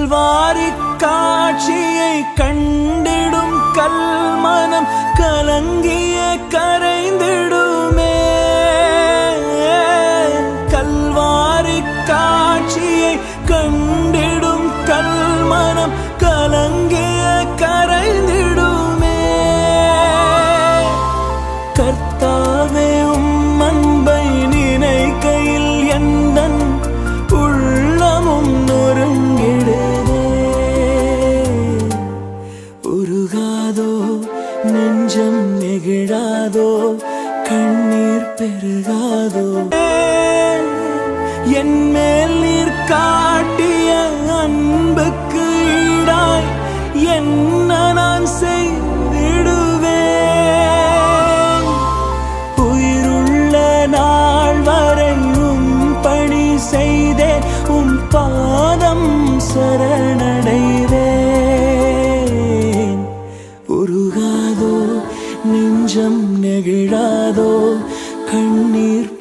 கல்வாரி காட்சியை கண்டிடும் கல்மனம் கலங்கிய கரைந்திடுமே. கல்வாரி காட்சியை கண்டிடும் கல்மனம் கலங்கிய கரைந்திடுமே. கர்த்தாவே உம் அன்பை நினைக்கையில் எந்தன் உள்ளமும் நொறுங்கிடுதே. உருகாதோ நெஞ்சம் நெகிழாதோ கண்ணீர் பெருகாதோ. என் மேல் நீர் காட்டிய அன்புக்கு ஈடாய் என்ன நான் செய்திடுவேன். உயிருள்ள நாள் வரை உம் பணி செய்தே உம் பாதம் சரணடைவேன். உருகாதோ நெஞ்சம் நெகிழாதோ கண்ணீர்